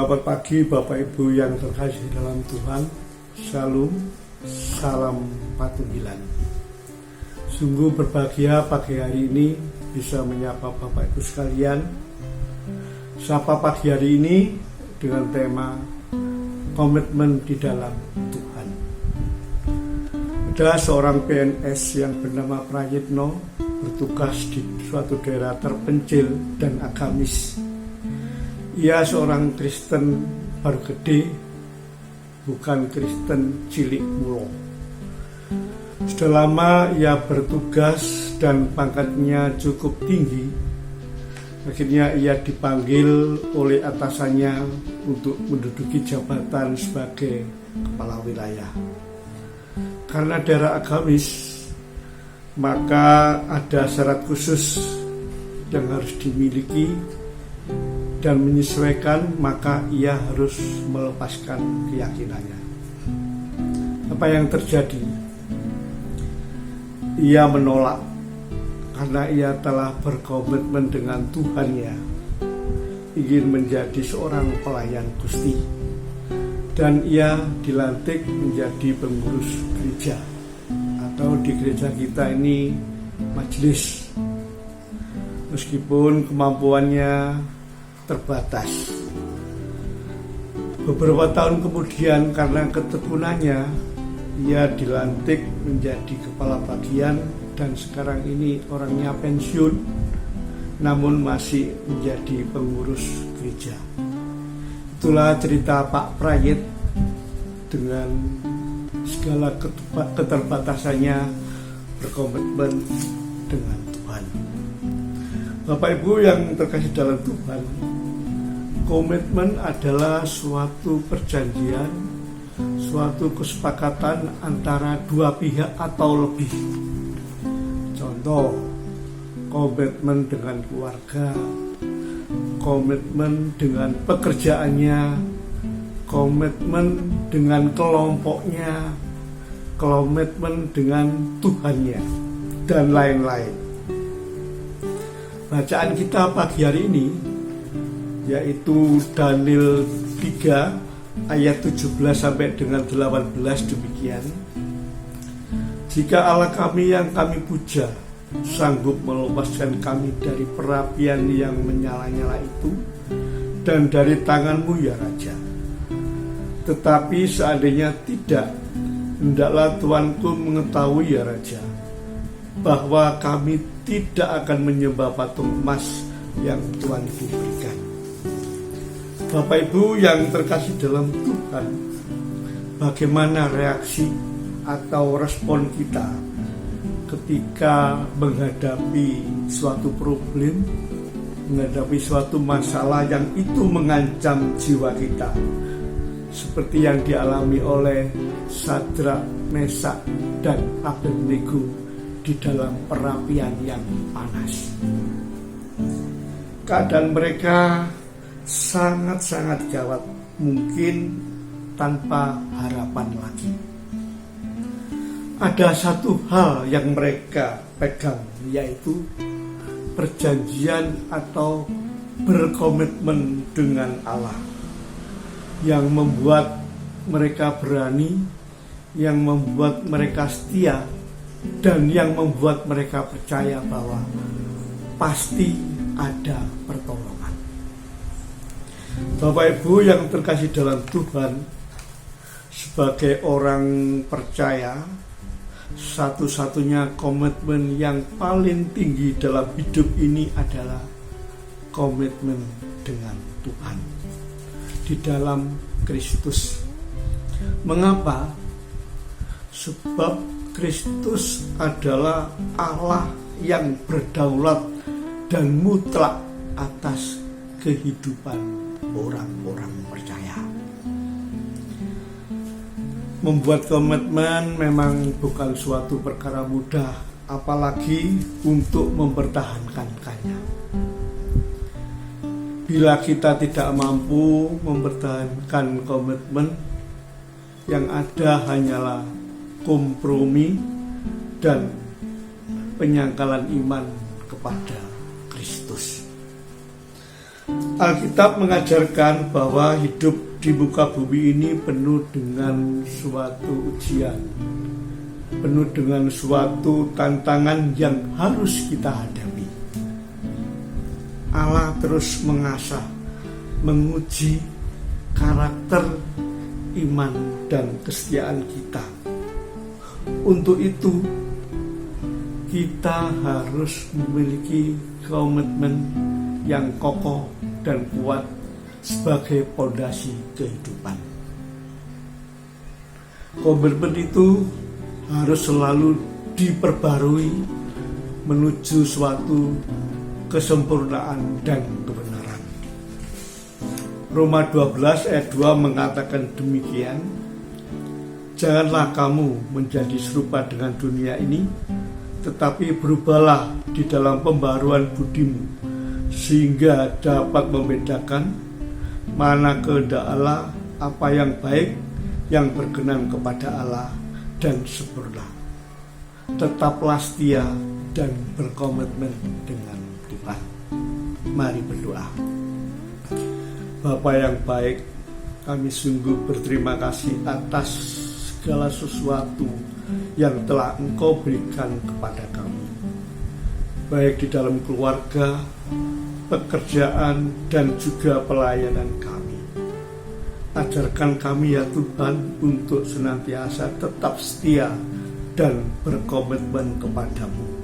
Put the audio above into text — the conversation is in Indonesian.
Selamat pagi Bapak Ibu yang terkasih dalam Tuhan. Shalom, salam patuhilan. Sungguh berbahagia pagi hari ini bisa menyapa Bapak Ibu sekalian. Sapa pagi hari ini dengan tema komitmen di dalam Tuhan. Ada seorang PNS yang bernama Prayitno bertugas di suatu daerah terpencil dan agamis. Ia seorang Kristen baru gede, bukan Kristen cilik mulo. Sudah lama ia bertugas dan pangkatnya cukup tinggi. Akhirnya ia dipanggil oleh atasannya untuk menduduki jabatan sebagai kepala wilayah. Karena daerah agamis, maka ada syarat khusus yang harus dimiliki dan menyesuaikan, maka ia harus melepaskan keyakinannya. Apa yang terjadi? Ia menolak karena ia telah berkomitmen dengan Tuhannya, ingin menjadi seorang pelayan Gusti, dan ia dilantik menjadi pengurus gereja, atau di gereja kita ini majelis. Meskipun kemampuannya terbatas. Beberapa tahun kemudian karena ketekunannya, ia dilantik menjadi kepala bagian dan sekarang ini orangnya pensiun, namun masih menjadi pengurus gereja. Itulah cerita Pak Prayit dengan segala keterbatasannya berkomitmen dengan Tuhan. Bapak Ibu yang terkasih dalam Tuhan, komitmen adalah suatu perjanjian, suatu kesepakatan antara dua pihak atau lebih. Contoh, komitmen dengan keluarga, komitmen dengan pekerjaannya, komitmen dengan kelompoknya, komitmen dengan Tuhannya, dan lain-lain. Bacaan kita pagi hari ini yaitu Daniel 3 ayat 17 sampai dengan 18 demikian. Jika Allah kami yang kami puja sanggup melepaskan kami dari perapian yang menyala-nyala itu dan dari tanganmu ya Raja. Tetapi seandainya tidak, hendaklah Tuanku mengetahui ya Raja, bahwa kami tidak akan menyembah patung emas yang Tuanku berikan. Bapak Ibu yang terkasih dalam Tuhan, bagaimana reaksi atau respon kita ketika menghadapi suatu problem, menghadapi suatu masalah yang itu mengancam jiwa kita, seperti yang dialami oleh Sadrak, Mesak, dan Abednego di dalam perapian yang panas. Keadaan mereka sangat-sangat gawat, mungkin tanpa harapan lagi. Ada satu hal yang mereka pegang, yaitu perjanjian atau berkomitmen dengan Allah, yang membuat mereka berani, yang membuat mereka setia, dan yang membuat mereka percaya bahwa pasti ada pertolongan. Bapak Ibu yang terkasih dalam Tuhan, sebagai orang percaya, satu-satunya komitmen yang paling tinggi dalam hidup ini adalah komitmen dengan Tuhan di dalam Kristus. Mengapa? Sebab Kristus adalah Allah yang berdaulat dan mutlak atas kehidupan orang-orang percaya. Membuat komitmen memang bukan suatu perkara mudah, apalagi untuk mempertahankannya. Bila kita tidak mampu mempertahankan komitmen, yang ada hanyalah kompromi dan penyangkalan iman kepada Kristus. Alkitab mengajarkan bahwa hidup di muka bumi ini penuh dengan suatu ujian, penuh dengan suatu tantangan yang harus kita hadapi. Allah terus mengasah, menguji karakter, iman, dan kesetiaan kita. Untuk itu, kita harus memiliki komitmen yang kokoh dan kuat sebagai pondasi kehidupan. Komitmen itu harus selalu diperbarui menuju suatu kesempurnaan dan kebenaran. Roma 12 ayat 2 mengatakan demikian, janganlah kamu menjadi serupa dengan dunia ini, tetapi berubahlah di dalam pembaruan budimu, sehingga dapat membedakan mana kehendak Allah, apa yang baik, yang berkenan kepada Allah, dan sempurna. Tetaplah setia dan berkomitmen dengan Tuhan. Mari berdoa. Bapa yang baik, kami sungguh berterima kasih atas segala sesuatu yang telah Engkau berikan kepada kami, baik di dalam keluarga, pekerjaan, dan juga pelayanan kami. Ajarkan kami ya Tuhan untuk senantiasa tetap setia dan berkomitmen kepadamu.